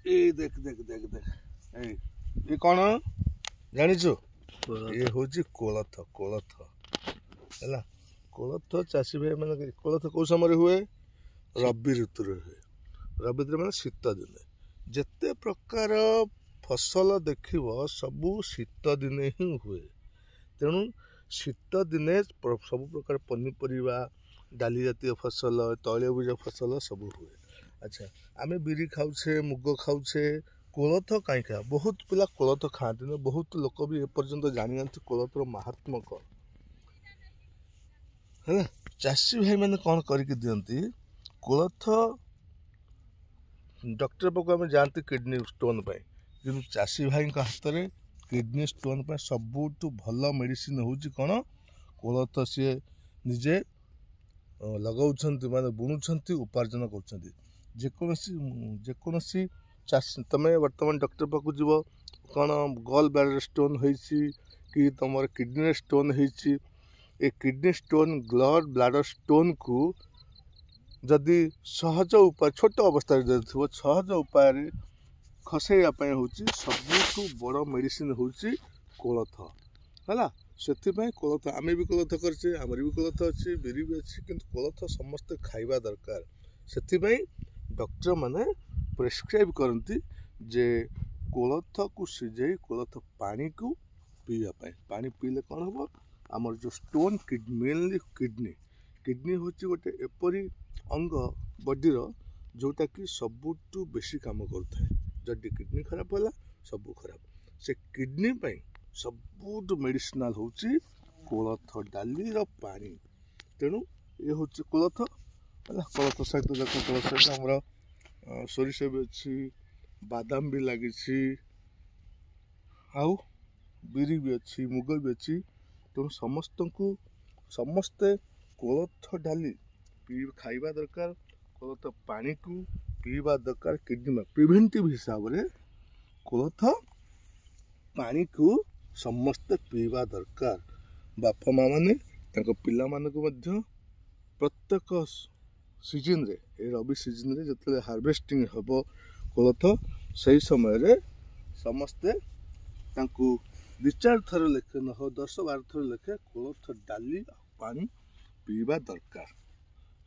ए देख देख देख देख ये कौन जानिଛୁ ये हूँ कोलथ कोलथ है कोलथ चाषी भाई मैंने कोलथ कौ समय हुए रबी ऋतु हुए रबी ऋतु मैंने शीत दिने जिते प्रकार फसल देखिब सबू शीत दिने ही हुए तेणु शीत दिने सब प्रकार पनीपरिया डाली जातीय फसल तैलबीज फसल सब हुए। अच्छा आमे बिरी खाऊे मुग खाऊे कोलथ कहीं खा बहुत पिला कोलथ खाती ना बहुत लोक भी एपर्यंत जानी ना कोलथर महात्मा कौन है चाषी भाई मैंने कौन करके दियंती कोलथ डॉक्टर पाक आम जाती किडनी स्टोन पर कि चाषी भाई हाथ में किडनी स्टोन पर सबुठ भल मेडिसिन हूँ कौन कोलथ सी निजे लगाउछंती माने बुणुछंती उपार्जन कर जेकोसी चाषी तमें वर्तमान डॉक्टर पाक जीव कौन गल ब्लाडर स्टोन होइछि कि तुम किडनी स्टोन होइछि ए किडनी स्टोन गल ब्लाडर स्टोन को जदि सहज उपाय छोट अवस्था थो सहज उपाय खसैवाई हूँ सबुठू बड़ मेडिसिन हूँ कोलथ है से कोलथ आम भी कोलथ करचे आमर भी कोलथ अच्छी बिरी भी अच्छी किंतु कोलथ समस्ते खाइबा दरकार से डॉक्टर माने प्रेस्क्राइब करती जे कोलथ को सिझे कोलथ पानी को पीवाई पानी पीले कौन हम आमर जो स्टोन मेनली किडनी हूँ गोटे एपरी अंग बॉडीर जोटा कि सबुठू बेसी काम करें जदि किडनी खराब है सब खराब से किडनी पाई सबुठ मेडिसिनाल हूँ कोलथ डाली पानी तेणु ये हूँ कोलथ है कोलथ सहित देख कोलथ सहित आमर सोरिष भी अच्छी बादाम भी लगी आउ बिरी भी अच्छी मुग भी अच्छी तेणु समस्त को समस्ते कोलथ डाली खाइबा दरकार कोलथ पानी को पीवा दरकार किडनी में प्रिवेंटिव हिसाब से कोलथ पानी को समस्ते पीवा दरकार बापा माँ मैंने पिला मानक प्रत्येक सीजन रे ए रबी सीजन रे जिते हार्वेस्टिंग हम कोलथ से समय रे समस्ते दु चार थर लेखे न हो 10-12 थर लेखे कोलथ डाली पानी पीवा दरकार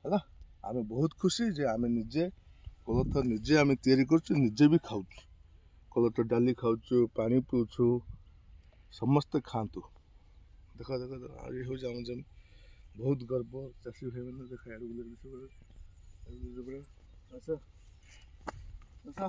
है आम बहुत खुशी जे आम निजे कोलथ निजे आम तैयारी करजे भी खाऊ कोलथ डाली खाऊ पानी पीऊँ समस्ते खातु देख देख ये हूँ आम जमी बहुत गर्व चाषी भाई मैंने देख आड़ अच्छा अच्छा